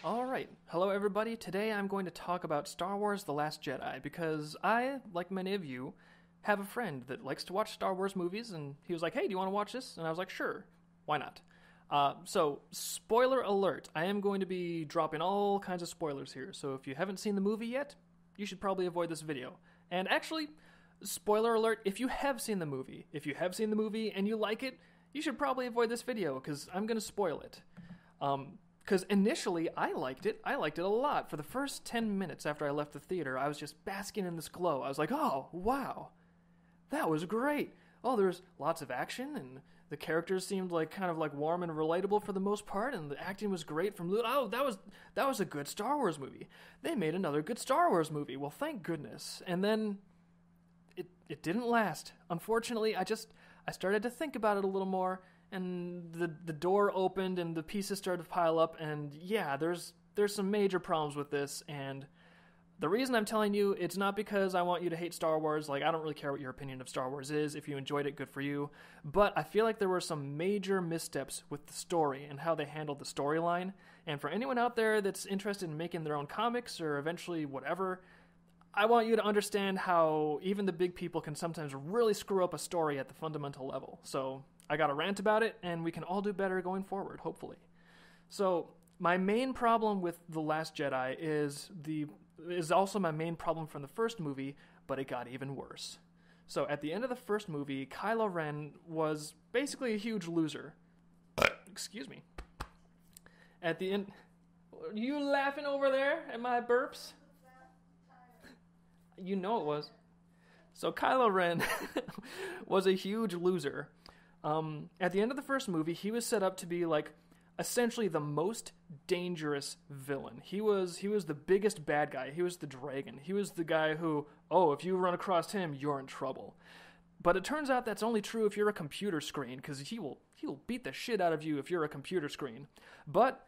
Alright, hello everybody. Today I'm going to talk about Star Wars The Last Jedi because I, like many of you, have a friend that likes to watch Star Wars movies, and he was like, hey, do you want to watch this? And I was like, sure, why not? So, spoiler alert, I am going to be dropping all kinds of spoilers here, so if you haven't seen the movie yet, you should probably avoid this video. And actually, spoiler alert, if you have seen the movie, and you like it, you should probably avoid this video, because I'm going to spoil it. Because initially, I liked it a lot. For the first 10 minutes after I left the theater, I was just basking in this glow. I was like, oh, wow, that was great. Oh, there's lots of action, and the characters seemed like kind of like warm and relatable for the most part, and the acting was great from Luke. Oh, that was a good Star Wars movie. They made another good Star Wars movie. Well, thank goodness. And then it didn't last. Unfortunately, I started to think about it a little more, and the door opened and the pieces started to pile up, and yeah, there's some major problems with this. And the reason I'm telling you, it's not because I want you to hate Star Wars. Like, I don't really care what your opinion of Star Wars is. If you enjoyed it, good for you. But I feel like there were some major missteps with the story and how they handled the storyline. And for anyone out there that's interested in making their own comics or eventually whatever, I want you to understand how even the big people can sometimes really screw up a story at the fundamental level. So I got a rant about it, and we can all do better going forward, hopefully. So my main problem with The Last Jedi is also my main problem from the first movie, but it got even worse. So at the end of the first movie, Kylo Ren was basically a huge loser. Excuse me. At the end... Are you laughing over there at my burps? You know it was. So Kylo Ren was a huge loser. At the end of the first movie, he was set up to be like essentially the most dangerous villain. He was the biggest bad guy. He was the dragon. He was the guy who, oh, if you run across him, you're in trouble. But it turns out that's only true if you're a computer screen, because he will beat the shit out of you if you're a computer screen. But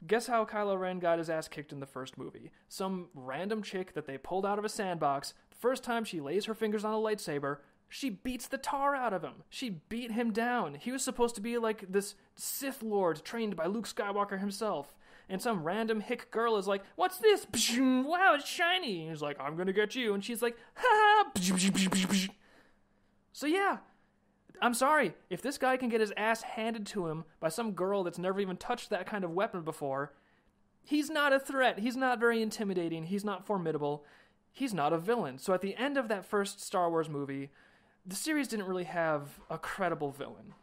guess how Kylo Ren got his ass kicked in the first movie? Some random chick that they pulled out of a sandbox. The first time she lays her fingers on a lightsaber, she beats the tar out of him. She beat him down. He was supposed to be like this Sith Lord trained by Luke Skywalker himself. And some random hick girl is like, what's this? Wow, it's shiny. And he's like, I'm gonna get you. And she's like, ha ha. So yeah, I'm sorry. If this guy can get his ass handed to him by some girl that's never even touched that kind of weapon before, he's not a threat. He's not very intimidating. He's not formidable. He's not a villain. So at the end of that first Star Wars movie, the series didn't really have a credible villain.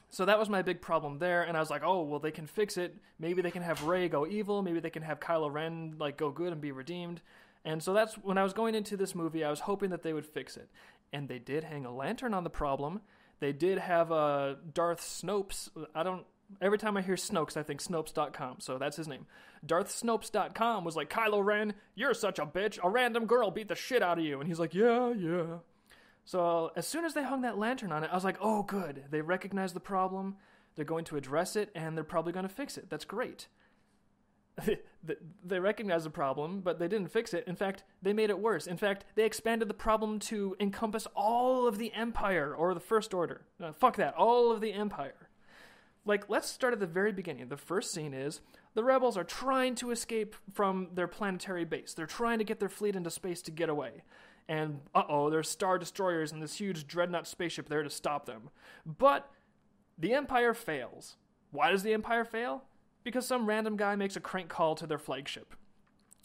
So that was my big problem there, and I was like, oh, well, they can fix it. Maybe they can have Rey go evil. Maybe they can have Kylo Ren like go good and be redeemed. And so that's when I was going into this movie, I was hoping that they would fix it. And they did hang a lantern on the problem. They did have Darth Snopes. Every time I hear Snopes, I think Snopes.com, so that's his name. DarthSnopes.com was like, Kylo Ren, you're such a bitch. A random girl beat the shit out of you. And he's like, yeah. So as soon as they hung that lantern on it, I was like, oh, good. They recognize the problem. They're going to address it, and they're probably going to fix it. That's great. They recognized the problem, but they didn't fix it. In fact, they made it worse. In fact, they expanded the problem to encompass all of the Empire, or the First Order. Fuck that. All of the Empire. Like, let's start at the very beginning. The first scene is the rebels are trying to escape from their planetary base. They're trying to get their fleet into space to get away. And, there's Star Destroyers and this huge dreadnought spaceship there to stop them. But the Empire fails. Why does the Empire fail? Because some random guy makes a crank call to their flagship.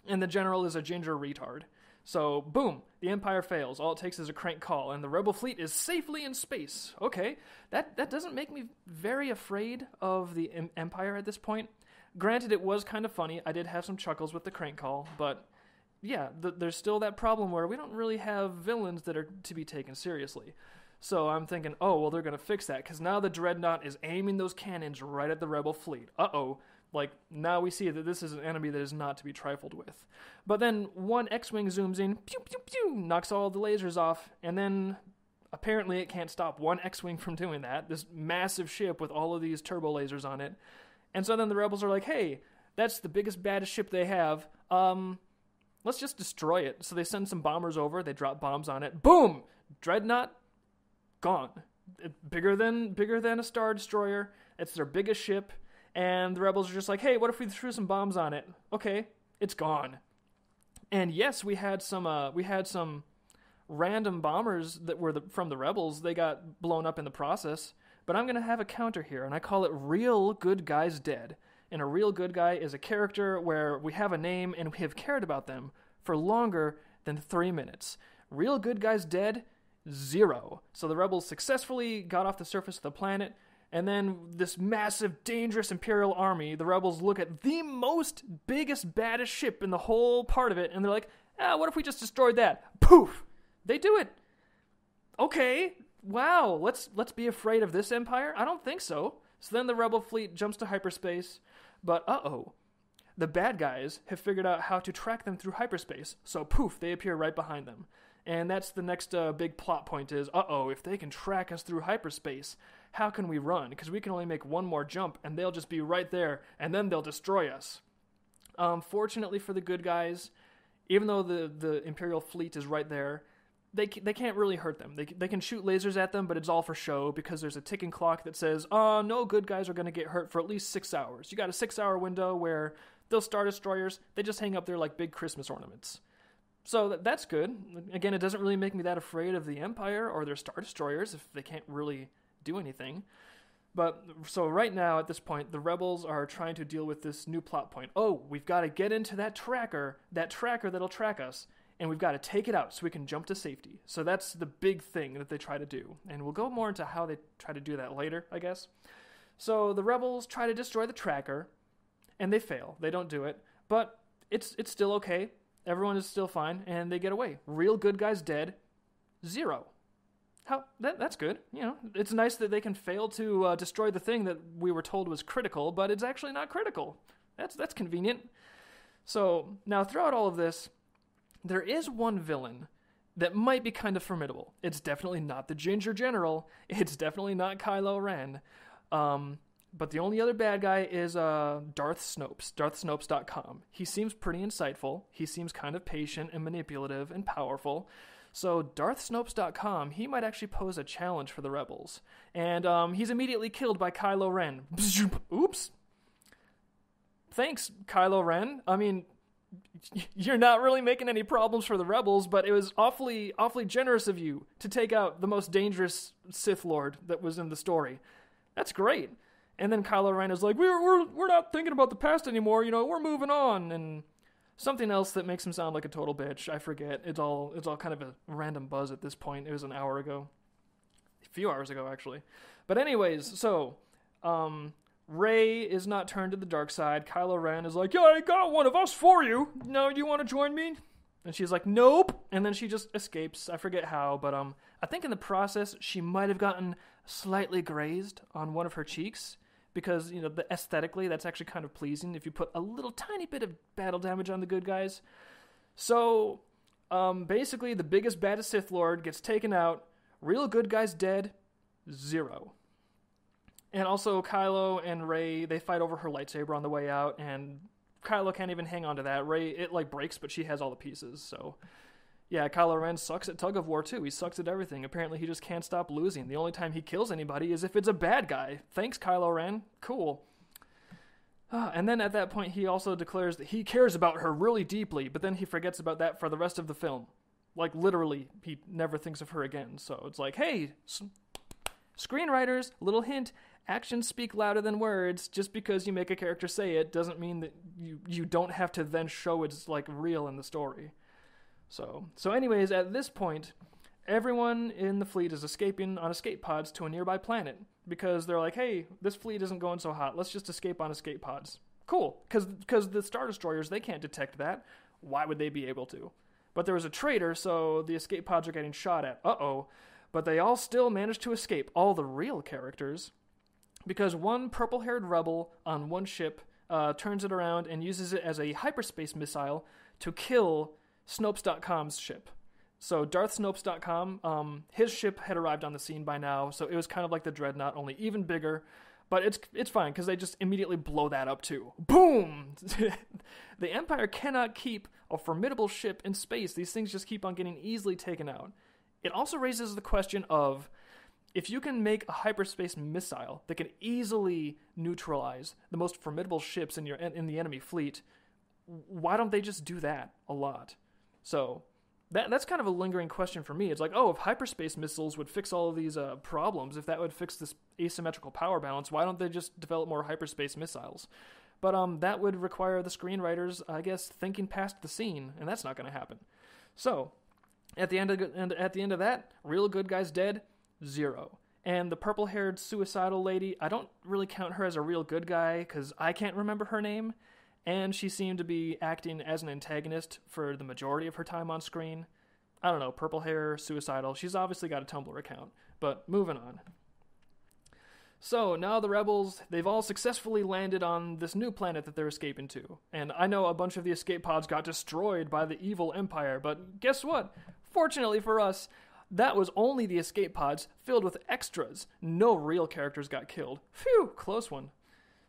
And the general is a ginger retard. So, boom, the Empire fails. All it takes is a crank call, and the rebel fleet is safely in space. Okay, that doesn't make me very afraid of the Empire at this point. Granted, it was kind of funny. I did have some chuckles with the crank call, but yeah, there's still that problem where we don't really have villains that are to be taken seriously. So I'm thinking, oh, well, they're going to fix that, because now the Dreadnought is aiming those cannons right at the rebel fleet. Like, now we see that this is an enemy that is not to be trifled with. But then one X-Wing zooms in, pew, pew, pew, knocks all the lasers off, and then apparently it can't stop one X-Wing from doing that, this massive ship with all of these turbo lasers on it. And so then the rebels are like, hey, that's the biggest, baddest ship they have. Let's just destroy it. So they send some bombers over, they drop bombs on it. Boom! Dreadnought, gone. Bigger than a Star Destroyer. It's their biggest ship. And the rebels are just like, hey, what if we threw some bombs on it? Okay, it's gone. And yes, we had some random bombers that were from the rebels. They got blown up in the process. But I'm going to have a counter here, and I call it Real Good Guys Dead. And a real good guy is a character where we have a name and we have cared about them for longer than 3 minutes. Real Good Guys Dead, 0. So the rebels successfully got off the surface of the planet, and then this massive, dangerous Imperial army, the rebels look at the biggest, baddest ship in the whole part of it, and they're like, what if we just destroyed that? Poof! They do it. Okay, wow, let's be afraid of this empire? I don't think so. So then the rebel fleet jumps to hyperspace, but the bad guys have figured out how to track them through hyperspace, so poof, they appear right behind them. And that's the next big plot point is, if they can track us through hyperspace, how can we run? Because we can only make one more jump, and they'll just be right there, and then they'll destroy us. Fortunately for the good guys, even though the Imperial fleet is right there, they can't really hurt them. They can shoot lasers at them, but it's all for show because there's a ticking clock that says, no good guys are going to get hurt for at least 6 hours. You got a 6-hour window where those Star Destroyers, they just hang up there like big Christmas ornaments. So that's good. Again, it doesn't really make me that afraid of the Empire or their Star Destroyers if they can't really do anything. But so right now at this point, the rebels are trying to deal with this new plot point. We've got to get into that tracker that'll track us. And we've got to take it out so we can jump to safety. So that's the big thing that they try to do. And we'll go more into how they try to do that later, I guess. So the rebels try to destroy the tracker, and they fail. They don't do it. But it's still okay. Everyone is still fine, and they get away. Real good guys dead, 0. That's good. It's nice that they can fail to destroy the thing that we were told was critical, but it's actually not critical. That's convenient. So now throughout all of this, there is one villain that might be kind of formidable. It's definitely not the Ginger General. It's definitely not Kylo Ren. But the only other bad guy is Darth Snopes, darthsnopes.com. He seems pretty insightful. He seems kind of patient and manipulative and powerful. So darthsnopes.com, he might actually pose a challenge for the rebels. And he's immediately killed by Kylo Ren. Oops. Thanks, Kylo Ren. I mean, you're not really making any problems for the rebels, but it was awfully generous of you to take out the most dangerous Sith Lord that was in the story. That's great. And then Kylo Ren is like, we're not thinking about the past anymore, we're moving on. And something else that makes him sound like a total bitch, I forget. It's all kind of a random buzz at this point. It was an hour ago. A few hours ago, actually. But anyways, so Rey is not turned to the dark side. Kylo Ren is like, I got one of us for you. No, you want to join me? And she's like, nope. And then she just escapes. I forget how, but I think in the process, she might have gotten slightly grazed on one of her cheeks because, aesthetically, that's actually kind of pleasing if you put a little tiny bit of battle damage on the good guys. So, basically, the biggest, baddest Sith Lord gets taken out. Real good guys dead, 0. And also, Kylo and Rey, they fight over her lightsaber on the way out, and Kylo can't even hang on to that. Rey, it breaks, but she has all the pieces, so... Yeah, Kylo Ren sucks at tug of war, too. He sucks at everything. Apparently, he just can't stop losing. The only time he kills anybody is if it's a bad guy. Thanks, Kylo Ren. Cool. And then at that point, he also declares that he cares about her really deeply, but then he forgets about that for the rest of the film. Like, literally, he never thinks of her again. So it's like, hey, screenwriters, little hint, actions speak louder than words. Just because you make a character say it doesn't mean that you don't have to then show it's, real in the story. So anyways, at this point, everyone in the fleet is escaping on escape pods to a nearby planet because they're like, hey, this fleet isn't going so hot. Let's just escape on escape pods. Cool, because the Star Destroyers, they can't detect that. Why would they be able to? But there was a traitor, so the escape pods are getting shot at. But they all still managed to escape, all the real characters, because one purple-haired rebel on one ship turns it around and uses it as a hyperspace missile to kill Snopes.com's ship. So DarthSnopes.com, his ship had arrived on the scene by now, so it was kind of like the Dreadnought, only even bigger. But it's fine, because they just immediately blow that up too. Boom! The Empire cannot keep a formidable ship in space. These things just keep on getting easily taken out. It also raises the question of, if you can make a hyperspace missile that can easily neutralize the most formidable ships in the enemy fleet, why don't they just do that a lot? So that's kind of a lingering question for me. It's like, oh, if hyperspace missiles would fix all of these problems, if that would fix this asymmetrical power balance, why don't they just develop more hyperspace missiles? But that would require the screenwriters, I guess, thinking past the scene, and that's not going to happen. So at the end of that, real good guys dead, 0. And the purple-haired suicidal lady, I don't really count her as a real good guy because I can't remember her name, and she seemed to be acting as an antagonist for the majority of her time on screen. I don't know, purple hair, suicidal. She's obviously got a Tumblr account, but moving on. So now the rebels, they've all successfully landed on this new planet that they're escaping to. And I know a bunch of the escape pods got destroyed by the evil Empire, but guess what? Fortunately for us, that was only the escape pods filled with extras. No real characters got killed. Phew, close one.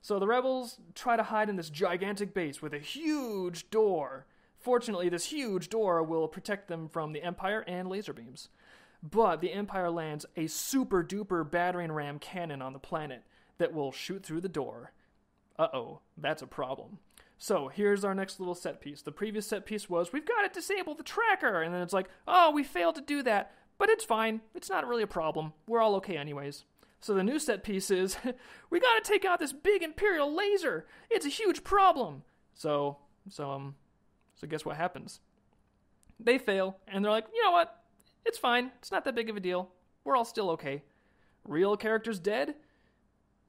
So the rebels try to hide in this gigantic base with a huge door. Fortunately, this huge door will protect them from the Empire and laser beams. But the Empire lands a super-duper battering ram cannon on the planet that will shoot through the door. Uh-oh, that's a problem. So here's our next little set piece. The previous set piece was, we've got to disable the tracker. And then it's like, oh, we failed to do that. But it's fine. It's not really a problem. We're all okay anyways. So the new set piece is, we got to take out this big Imperial laser. It's a huge problem. So guess what happens? They fail, and they're like, you know what? It's fine. It's not that big of a deal. We're all still okay. Real characters dead?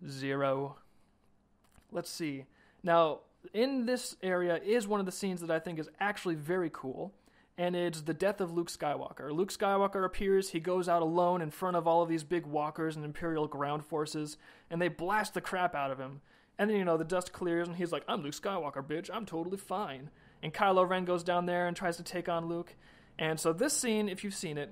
0. Let's see. Now, in this area is one of the scenes that I think is actually very cool, and it's the death of Luke Skywalker. Luke Skywalker appears, he goes out alone in front of all of these big walkers and Imperial ground forces, and they blast the crap out of him. And then, the dust clears, and he's like, I'm Luke Skywalker, bitch, I'm totally fine. And Kylo Ren goes down there and tries to take on Luke. And so this scene, if you've seen it,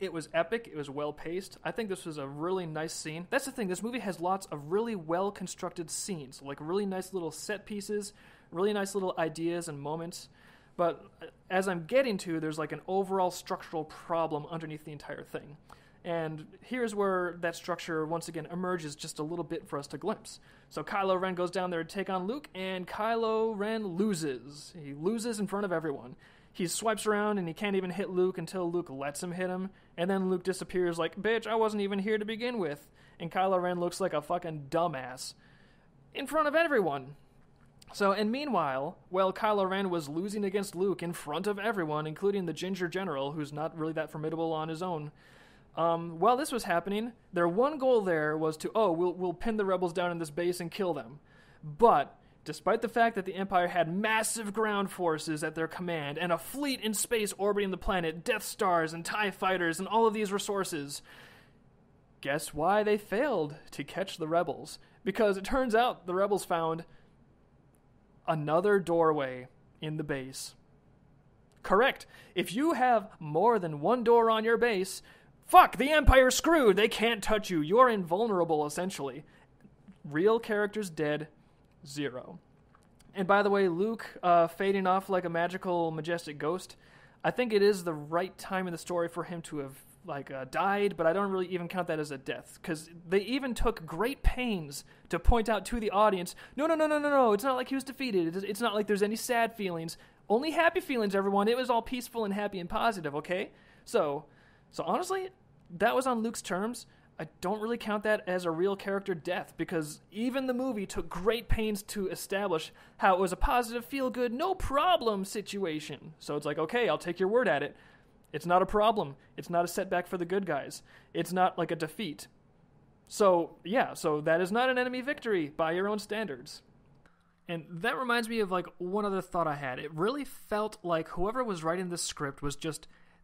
it was epic, it was well-paced. I think this was a really nice scene. That's the thing, this movie has lots of really well-constructed scenes, like really nice little set pieces, really nice little ideas and moments. But as I'm getting to, there's like an overall structural problem underneath the entire thing. And here's where that structure, once again, emerges just a little bit for us to glimpse. So Kylo Ren goes down there to take on Luke, and Kylo Ren loses. He loses in front of everyone. He swipes around, and he can't even hit Luke until Luke lets him hit him. And then Luke disappears like, bitch, I wasn't even here to begin with. And Kylo Ren looks like a fucking dumbass in front of everyone. So, and meanwhile, while Kylo Ren was losing against Luke in front of everyone, including the Ginger General, who's not really that formidable on his own, while this was happening, their one goal there was to, we'll pin the rebels down in this base and kill them. But despite the fact that the Empire had massive ground forces at their command and a fleet in space orbiting the planet, Death Stars and TIE Fighters and all of these resources, guess why they failed to catch the rebels? Because it turns out the rebels found another doorway in the base. Correct. If you have more than one door on your base, fuck, the Empire's screwed. They can't touch you. You're invulnerable, essentially. Real characters dead, 0. And by the way, Luke fading off like a magical, majestic ghost, I think it is the right time in the story for him to have died, but I don't really even count that as a death, because they even took great pains to point out to the audience, no, it's not like he was defeated. It's not like there's any sad feelings. Only happy feelings, everyone. It was all peaceful and happy and positive, okay? So honestly, that was on Luke's terms. I don't really count that as a real character death, because even the movie took great pains to establish how it was a positive, feel-good, no-problem situation. So it's like, okay, I'll take your word at it. It's not a problem. It's not a setback for the good guys. It's not like a defeat. So that is not an enemy victory by your own standards. And that reminds me of one other thought I had. It really felt like whoever was writing this script was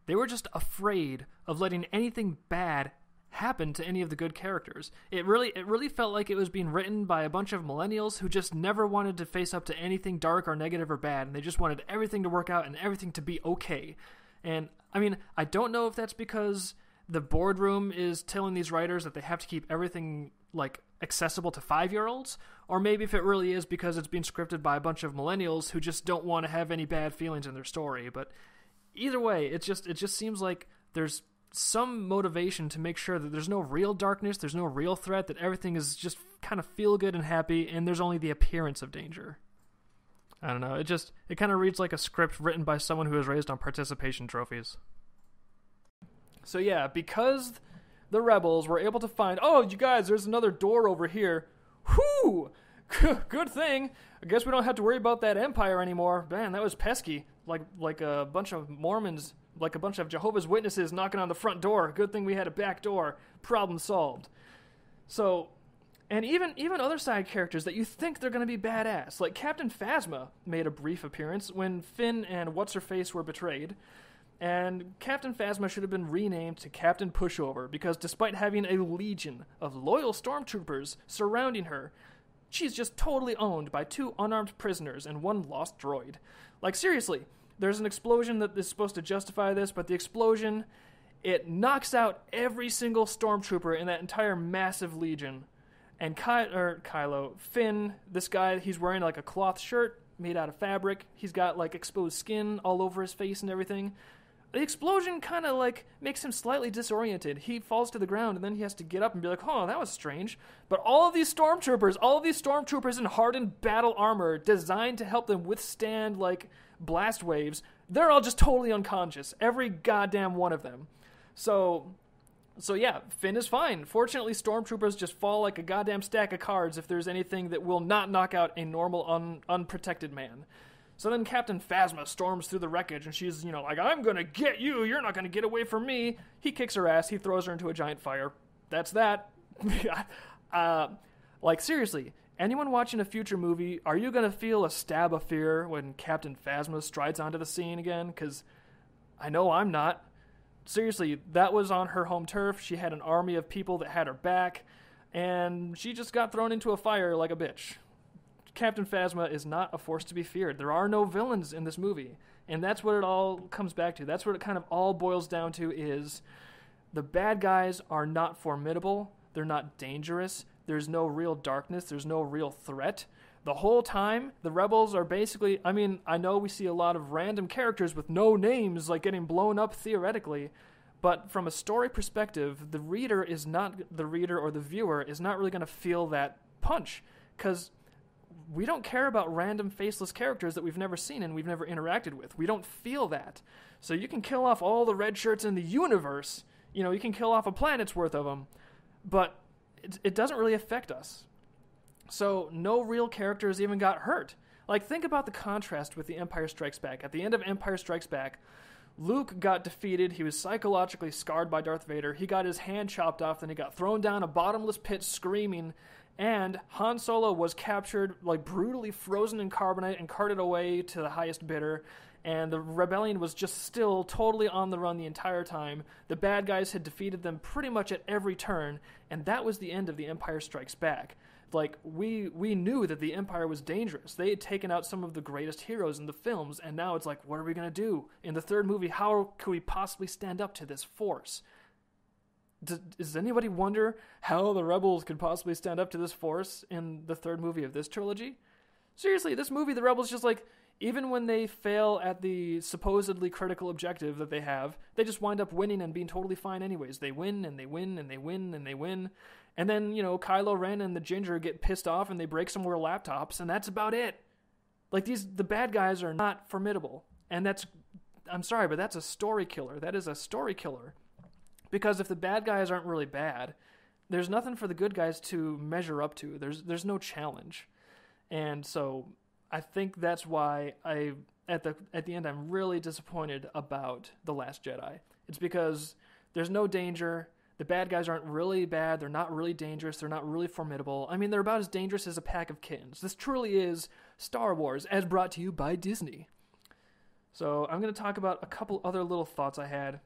they were just afraid of letting anything bad happen to any of the good characters. It really felt like it was being written by a bunch of millennials who just never wanted to face up to anything dark or negative or bad, and they just wanted everything to work out and everything to be okay. And I mean, I don't know if that's because the boardroom is telling these writers that they have to keep everything accessible to 5-year-olds, or maybe if it really is because it's being scripted by a bunch of millennials who just don't want to have any bad feelings in their story. But either way, it just seems like there's some motivation to make sure that there's no real darkness, there's no real threat, that everything is just kind of feel good and happy, and there's only the appearance of danger. I don't know, it kind of reads like a script written by someone who was raised on participation trophies. So yeah, because the rebels were able to find, oh, you guys, there's another door over here. Whew! Good thing. I guess we don't have to worry about that Empire anymore. Man, that was pesky. Like a bunch of Mormons, like a bunch of Jehovah's Witnesses knocking on the front door. Good thing we had a back door. Problem solved. So, and even other side characters that you think they're going to be badass, like Captain Phasma made a brief appearance when Finn and What's-Her-Face were betrayed. And Captain Phasma should have been renamed to Captain Pushover, because despite having a legion of loyal stormtroopers surrounding her, she's just totally owned by 2 unarmed prisoners and 1 lost droid. Like, seriously, there's an explosion that is supposed to justify this, but the explosion, it knocks out every single stormtrooper in that entire massive legion. And Finn, this guy, he's wearing like a cloth shirt made out of fabric. He's got like exposed skin all over his face and everything. The explosion kind of like makes him slightly disoriented. He falls to the ground and then he has to get up and be like, oh, that was strange. But all of these stormtroopers in hardened battle armor designed to help them withstand like blast waves, they're all just totally unconscious. Every goddamn one of them. So yeah, Finn is fine. Fortunately, stormtroopers just fall like a goddamn stack of cards if there's anything that will not knock out a normal unprotected man. So then Captain Phasma storms through the wreckage, and she's, like, I'm gonna get you, you're not gonna get away from me. He kicks her ass, he throws her into a giant fire. That's that. Seriously, anyone watching a future movie, are you gonna feel a stab of fear when Captain Phasma strides onto the scene again? Because I know I'm not. Seriously, that was on her home turf. She had an army of people that had her back, and she just got thrown into a fire like a bitch. Captain Phasma is not a force to be feared. There are no villains in this movie. And that's what it all comes back to. That's what it kind of all boils down to is the bad guys are not formidable. They're not dangerous. There's no real darkness. There's no real threat. The whole time, the rebels are basically, I know we see a lot of random characters with no names like getting blown up theoretically, but from a story perspective, the reader or the viewer is not really going to feel that punch, because we don't care about random faceless characters that we've never seen and we've never interacted with. We don't feel that. So you can kill off all the red shirts in the universe. You can kill off a planet's worth of them. But it doesn't really affect us. So no real characters even got hurt. Like, think about the contrast with The Empire Strikes Back. At the end of Empire Strikes Back, Luke got defeated. He was psychologically scarred by Darth Vader. He got his hand chopped off, then he got thrown down a bottomless pit screaming. And Han Solo was captured, like brutally frozen in carbonite and carted away to the highest bidder. And the rebellion was just still totally on the run the entire time. The bad guys had defeated them pretty much at every turn. And that was the end of The Empire Strikes Back. Like, we knew that the Empire was dangerous. They had taken out some of the greatest heroes in the films. And now it's like, what are we going to do? In the third movie, how could we possibly stand up to this force? Does anybody wonder how the rebels could possibly stand up to this force in the third movie of this trilogy? Seriously, this movie, the rebels just like, even when they fail at the supposedly critical objective that they have, they just wind up winning and being totally fine anyways. They win, and they win, and they win, and they win. And then, Kylo Ren and the Ginger get pissed off and they break some more laptops, and that's about it. Like, the bad guys are not formidable. And I'm sorry, but that's a story killer. That is a story killer. Because if the bad guys aren't really bad, there's nothing for the good guys to measure up to. There's no challenge. And so I think that's why at the end I'm really disappointed about The Last Jedi. It's because there's no danger. The bad guys aren't really bad. They're not really dangerous. They're not really formidable. They're about as dangerous as a pack of kittens. This truly is Star Wars, as brought to you by Disney. So I'm going to talk about a couple other little thoughts I had.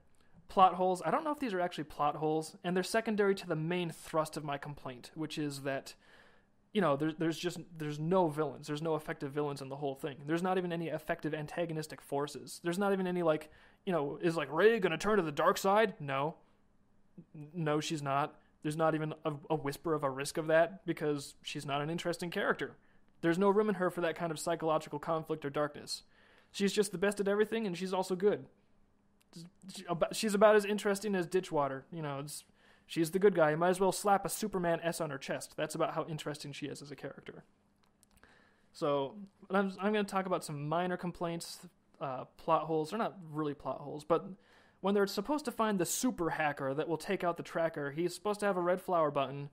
Plot holes. I don't know if these are actually plot holes, and they're secondary to the main thrust of my complaint, which is that, there's no villains. There's no effective villains in the whole thing. There's not even any effective antagonistic forces. There's not even any, is Rey going to turn to the dark side? No, she's not. There's not even a whisper of a risk of that, because she's not an interesting character. There's no room in her for that kind of psychological conflict or darkness. She's just the best at everything, and she's also good. She's about as interesting as Ditchwater. She's the good guy. You might as well slap a Superman S on her chest. That's about how interesting she is as a character. So I'm going to talk about some minor complaints, plot holes. They're not really plot holes, but when they're supposed to find the super hacker that will take out the tracker, he's supposed to have a red flower button,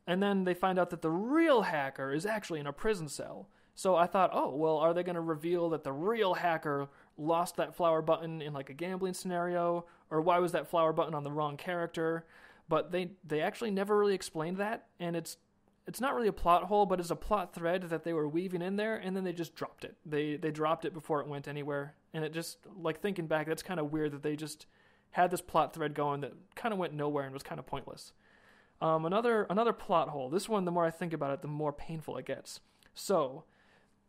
and then they find out that the real hacker is actually in a prison cell. So I thought, oh, well, are they going to reveal that the real hacker lost that flower button in like a gambling scenario, or why was that flower button on the wrong character? But they actually never really explained that, and it's not really a plot hole, but it's a plot thread that they were weaving in there, and then they just dropped it. They dropped it before it went anywhere, and it just, like, thinking back, that's kind of weird that they just had this plot thread going that kind of went nowhere and was kind of pointless. Another plot hole. This one, the more I think about it, the more painful it gets. So,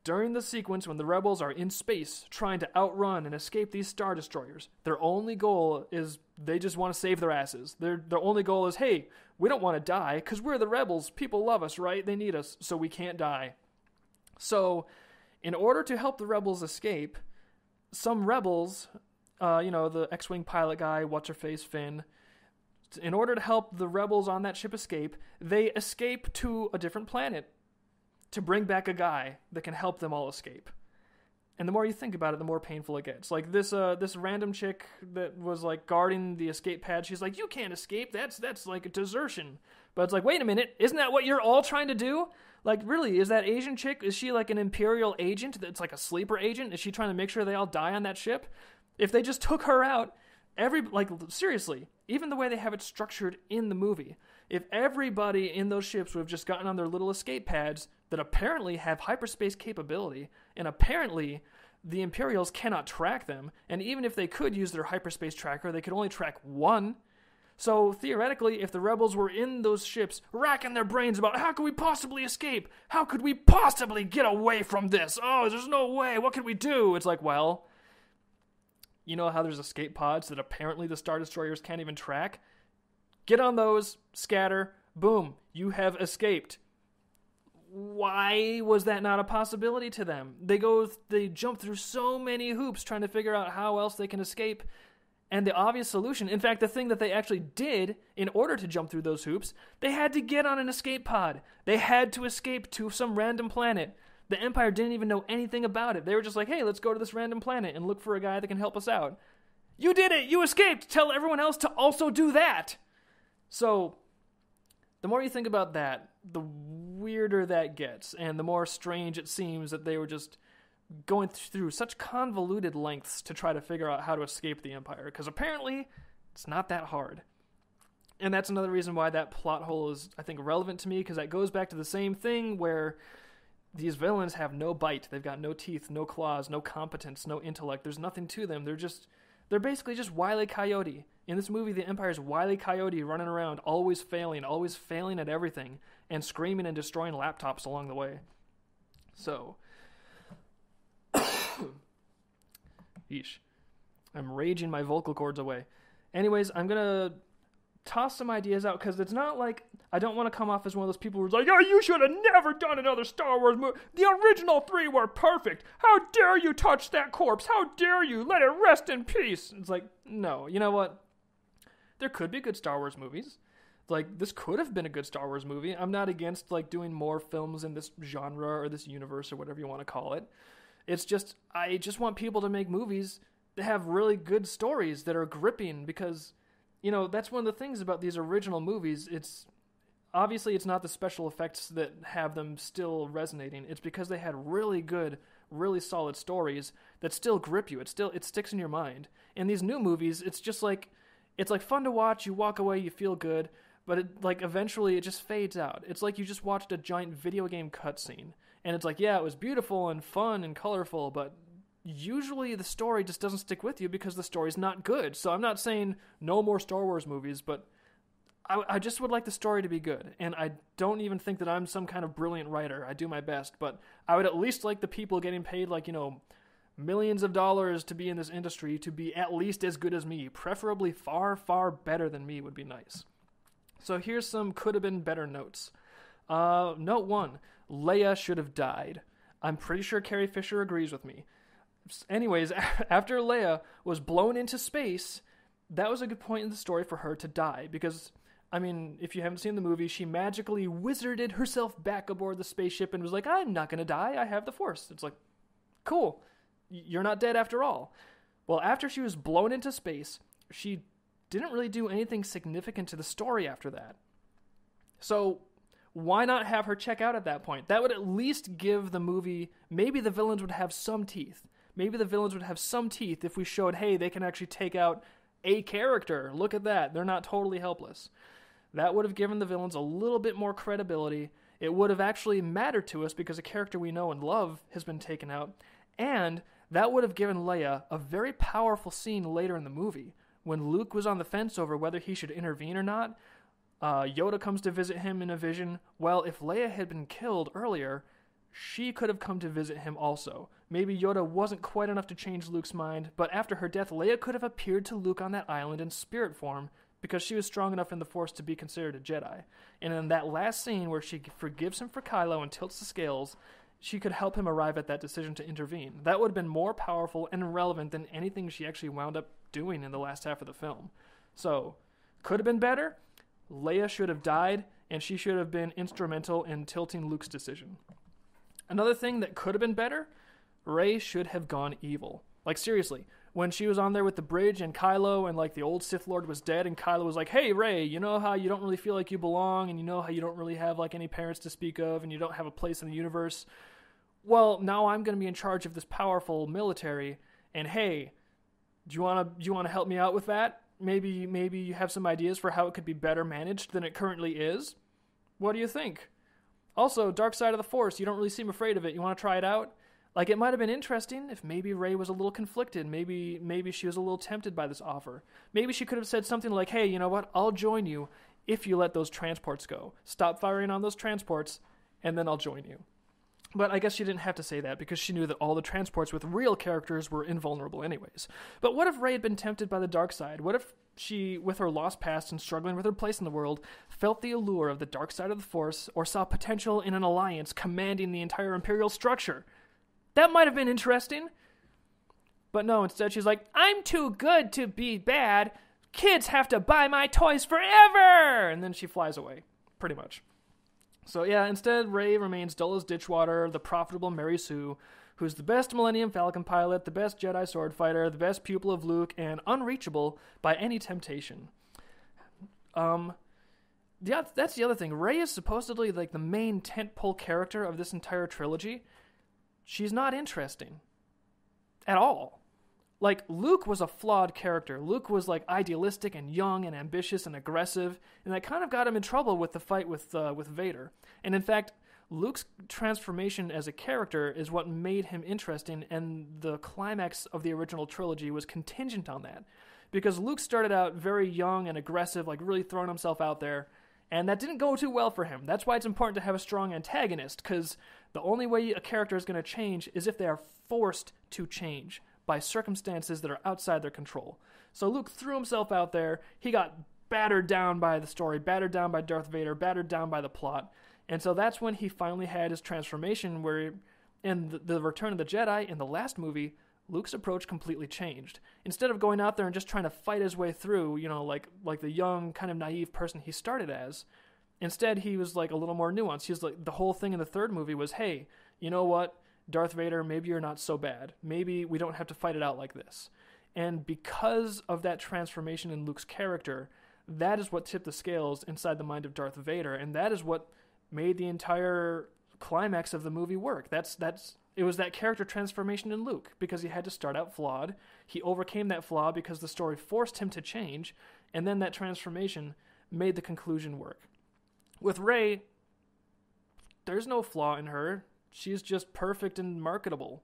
during the sequence when the rebels are in space trying to outrun and escape these Star Destroyers, their only goal is they just want to save their asses. Their only goal is, hey, we don't want to die because we're the rebels. People love us, right? They need us, so we can't die. So, in order to help the rebels escape, some rebels, the X-Wing pilot guy, what's-her-face, Finn, in order to help the rebels on that ship escape, they escape to a different planet to bring back a guy that can help them all escape. And the more you think about it, the more painful it gets. Like this random chick that was like guarding the escape pad, she's like, you can't escape, that's like a desertion. But it's like, wait a minute, isn't that what you're all trying to do? Like, really, is that Asian chick, is she like an Imperial agent that's like a sleeper agent? Is she trying to make sure they all die on that ship? If they just took her out, seriously, even the way they have it structured in the movie, if everybody in those ships would have just gotten on their little escape pads that apparently have hyperspace capability, and apparently the Imperials cannot track them, and even if they could use their hyperspace tracker, they could only track one. So theoretically, if the rebels were in those ships racking their brains about how could we possibly escape? How could we possibly get away from this? Oh, there's no way. What can we do? It's like, well, you know how there's escape pods that apparently the Star Destroyers can't even track? Get on those, scatter, boom, you have escaped. Why was that not a possibility to them? They jump through so many hoops trying to figure out how else they can escape. And the obvious solution, in fact, the thing that they actually did in order to jump through those hoops, they had to get on an escape pod. They had to escape to some random planet. The Empire didn't even know anything about it. They were just like, hey, let's go to this random planet and look for a guy that can help us out. You did it! You escaped! Tell everyone else to also do that! So, the more you think about that, the weirder that gets, and the more strange it seems that they were just going through such convoluted lengths to try to figure out how to escape the Empire, because apparently it's not that hard. And that's another reason why that plot hole is, I think, relevant to me, because that goes back to the same thing where these villains have no bite. They've got no teeth, no claws, no competence, no intellect. There's nothing to them. They're basically just Wile E. Coyote. In this movie, the Empire's Wile E. Coyote running around, always failing at everything, and screaming and destroying laptops along the way. So, yeesh. I'm raging my vocal cords away. Anyways, I'm gonna toss some ideas out, because it's not like I don't want to come off as one of those people who's like, oh, you should have never done another Star Wars movie. The original 3 were perfect. How dare you touch that corpse? How dare you? Let it rest in peace. It's like, no, you know what? There could be good Star Wars movies. Like, this could have been a good Star Wars movie. I'm not against, like, doing more films in this genre or this universe or whatever you want to call it. It's just, I just want people to make movies that have really good stories that are gripping, because, you know, that's one of the things about these original movies. Obviously it's not the special effects that have them still resonating. It's because they had really good, really solid stories that still grip you. It sticks in your mind. In these new movies, it's just like, it's like fun to watch, you walk away, you feel good, but eventually it just fades out. It's like you just watched a giant video game cutscene, and it's like, yeah, it was beautiful and fun and colorful, but usually the story just doesn't stick with you because the story's not good. So I'm not saying no more Star Wars movies, but I just would like the story to be good, and I don't even think that I'm some kind of brilliant writer. I do my best, but I would at least like the people getting paid, like, you know, millions of dollars to be in this industry to be at least as good as me. Preferably far, far better than me would be nice. So here's some could have been better notes. Note 1, Leia should have died. I'm pretty sure Carrie Fisher agrees with me. Anyways, after Leia was blown into space, that was a good point in the story for her to die. Because, I mean, if you haven't seen the movie, she magically wizarded herself back aboard the spaceship and was like, I'm not going to die. I have the Force. It's like, cool. You're not dead after all. Well, after she was blown into space, she didn't really do anything significant to the story after that. So why not have her check out at that point? That would at least give the movie, maybe the villains would have some teeth. Maybe the villains would have some teeth if we showed, hey, they can actually take out a character. Look at that. They're not totally helpless. That would have given the villains a little bit more credibility. It would have actually mattered to us because a character we know and love has been taken out. And that would have given Leia a very powerful scene later in the movie. When Luke was on the fence over whether he should intervene or not, Yoda comes to visit him in a vision. Well, if Leia had been killed earlier, she could have come to visit him also. Maybe Yoda wasn't quite enough to change Luke's mind, but after her death, Leia could have appeared to Luke on that island in spirit form because she was strong enough in the Force to be considered a Jedi. And in that last scene where she forgives him for Kylo and tilts the scales, she could help him arrive at that decision to intervene. That would have been more powerful and relevant than anything she actually wound up doing in the last half of the film. So, could have been better. Leia should have died, and she should have been instrumental in tilting Luke's decision. Another thing that could have been better, Rey should have gone evil. Like, seriously, when she was on there with the bridge and Kylo and, like, the old Sith Lord was dead and Kylo was like, hey, Rey, you know how you don't really feel like you belong and you know how you don't really have, like, any parents to speak of and you don't have a place in the universe? Well, now I'm going to be in charge of this powerful military, and hey, do you want to help me out with that? Maybe you have some ideas for how it could be better managed than it currently is? What do you think? Also, dark side of the Force, you don't really seem afraid of it. You want to try it out? Like, it might have been interesting if maybe Rey was a little conflicted. Maybe she was a little tempted by this offer. Maybe she could have said something like, hey, you know what? I'll join you if you let those transports go. Stop firing on those transports, and then I'll join you. But I guess she didn't have to say that because she knew that all the transports with real characters were invulnerable anyways. But what if Rey had been tempted by the dark side? What if she, with her lost past and struggling with her place in the world, felt the allure of the dark side of the Force or saw potential in an alliance commanding the entire Imperial structure? That might have been interesting. But no, instead she's like, I'm too good to be bad. Kids have to buy my toys forever! And then she flies away, pretty much. So yeah, instead, Rey remains dull as ditchwater, the profitable Mary Sue, who's the best Millennium Falcon pilot, the best Jedi sword fighter, the best pupil of Luke, and unreachable by any temptation. Yeah, that's the other thing. Rey is supposedly like the main tentpole character of this entire trilogy. She's not interesting. At all. Like, Luke was a flawed character. Luke was, like, idealistic and young and ambitious and aggressive, and that kind of got him in trouble with the fight with Vader. And in fact, Luke's transformation as a character is what made him interesting, and the climax of the original trilogy was contingent on that. Because Luke started out very young and aggressive, like really throwing himself out there, and that didn't go too well for him. That's why it's important to have a strong antagonist, because the only way a character is going to change is if they are forced to change by circumstances that are outside their control. So Luke threw himself out there. He got battered down by the story, battered down by Darth Vader, battered down by the plot. And so that's when he finally had his transformation where, in the Return of the Jedi, in the last movie, Luke's approach completely changed. Instead of going out there and just trying to fight his way through, you know, like the young, kind of naive person he started as, instead he was like a little more nuanced. He was like, the whole thing in the third movie was, hey, you know what? Darth Vader, maybe you're not so bad. Maybe we don't have to fight it out like this. And because of that transformation in Luke's character, that is what tipped the scales inside the mind of Darth Vader, and that is what made the entire climax of the movie work. It was that character transformation in Luke, because he had to start out flawed. He overcame that flaw because the story forced him to change, and then that transformation made the conclusion work. With Rey, there's no flaw in her. She's just perfect and marketable.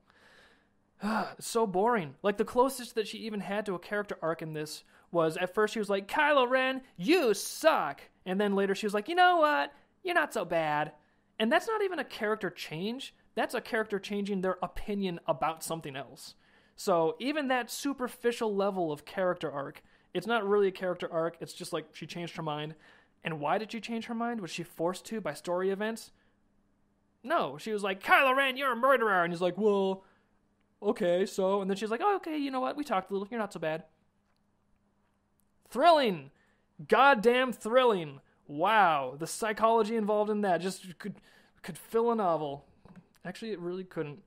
So boring. Like, the closest that she even had to a character arc in this was, at first she was like, Kylo Ren, you suck! And then later she was like, you know what? You're not so bad. And that's not even a character change. That's a character changing their opinion about something else. So even that superficial level of character arc, it's not really a character arc. It's just like she changed her mind. And why did she change her mind? Was she forced to by story events? No, she was like, Kylo Ren, you're a murderer. And he's like, well, okay, so, and then she's like, oh, okay, you know what? We talked a little. You're not so bad. Thrilling. Goddamn thrilling. Wow. The psychology involved in that just could fill a novel. Actually, it really couldn't.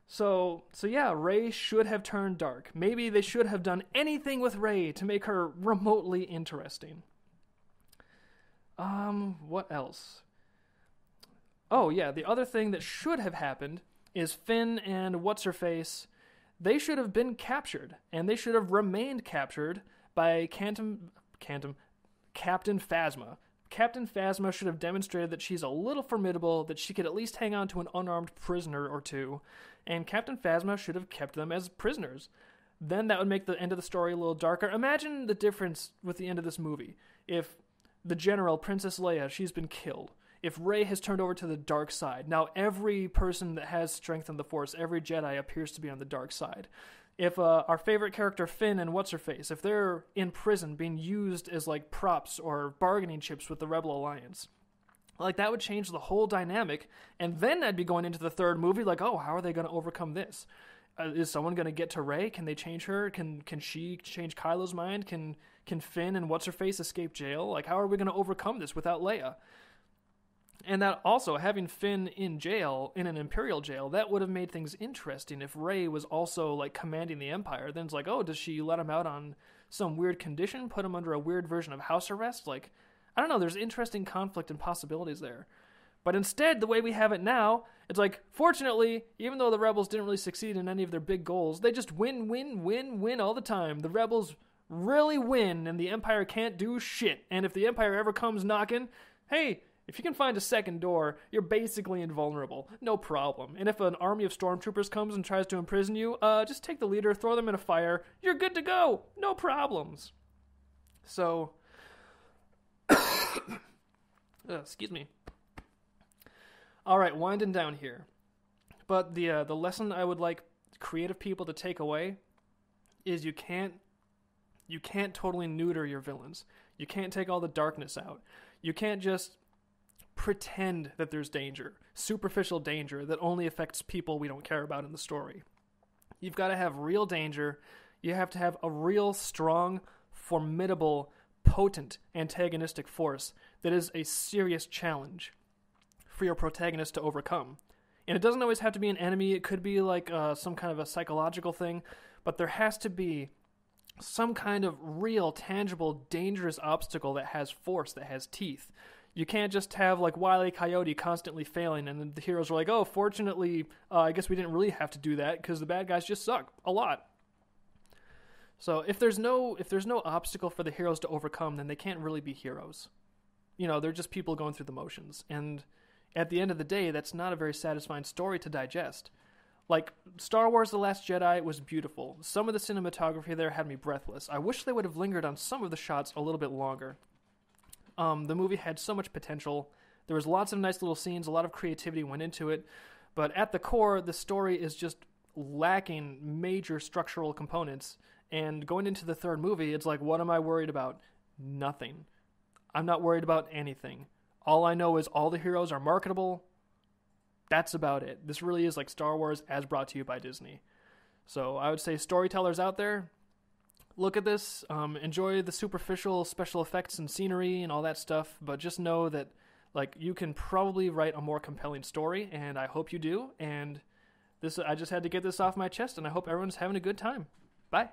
So yeah, Rey should have turned dark. Maybe they should have done anything with Rey to make her remotely interesting. What else? Oh yeah, the other thing that should have happened is Finn and What's-Her-Face, they should have been captured, and they should have remained captured by Captain Phasma. Captain Phasma should have demonstrated that she's a little formidable, that she could at least hang on to an unarmed prisoner or two, and Captain Phasma should have kept them as prisoners. Then that would make the end of the story a little darker. Imagine the difference with the end of this movie. If the general, Princess Leia, she's been killed. If Rey has turned over to the dark side. Now every person that has strength in the Force, every Jedi appears to be on the dark side. If our favorite character Finn and What's-Her-Face, if they're in prison being used as like props or bargaining chips with the Rebel Alliance, like that would change the whole dynamic. And then I'd be going into the third movie like, oh, how are they going to overcome this? Is someone going to get to Rey? Can they change her? Can she change Kylo's mind? Can Finn and What's-Her-Face escape jail? Like, how are we going to overcome this without Leia? And that also, having Finn in jail, in an Imperial jail, that would have made things interesting. If Rey was also, like, commanding the Empire, then it's like, oh, does she let him out on some weird condition? Put him under a weird version of house arrest? Like, I don't know, there's interesting conflict and possibilities there. But instead, the way we have it now, it's like, fortunately, even though the Rebels didn't really succeed in any of their big goals, they just win all the time. The Rebels really win, and the Empire can't do shit. And if the Empire ever comes knocking, hey, if you can find a second door, you're basically invulnerable. No problem. And if an army of stormtroopers comes and tries to imprison you, just take the leader, throw them in a fire. You're good to go. No problems. So, excuse me. All right, winding down here. But the lesson I would like creative people to take away is you can't totally neuter your villains. You can't take all the darkness out. You can't just pretend that there's danger, superficial danger that only affects people we don't care about in the story. You've got to have real danger. You have to have a real strong, formidable, potent antagonistic force that is a serious challenge for your protagonist to overcome. And it doesn't always have to be an enemy. It could be like some kind of a psychological thing, but there has to be some kind of real, tangible, dangerous obstacle that has force, that has teeth. You can't just have, like, Wile E. Coyote constantly failing, and then the heroes are like, oh, fortunately, I guess we didn't really have to do that, because the bad guys just suck a lot. So if there's no obstacle for the heroes to overcome, then they can't really be heroes. You know, they're just people going through the motions. And at the end of the day, that's not a very satisfying story to digest. Like, Star Wars The Last Jedi was beautiful. Some of the cinematography there had me breathless. I wish they would have lingered on some of the shots a little bit longer. The movie had so much potential. There was lots of nice little scenes, a lot of creativity went into it, but at the core, the story is just lacking major structural components, and going into the third movie, it's like, what am I worried about? Nothing. I'm not worried about anything. All I know is all the heroes are marketable. That's about it. This really is like Star Wars as brought to you by Disney. So I would say storytellers out there, look at this, enjoy the superficial special effects and scenery and all that stuff, but just know that, like, you can probably write a more compelling story, and I hope you do. And I just had to get this off my chest, and I hope everyone's having a good time. Bye.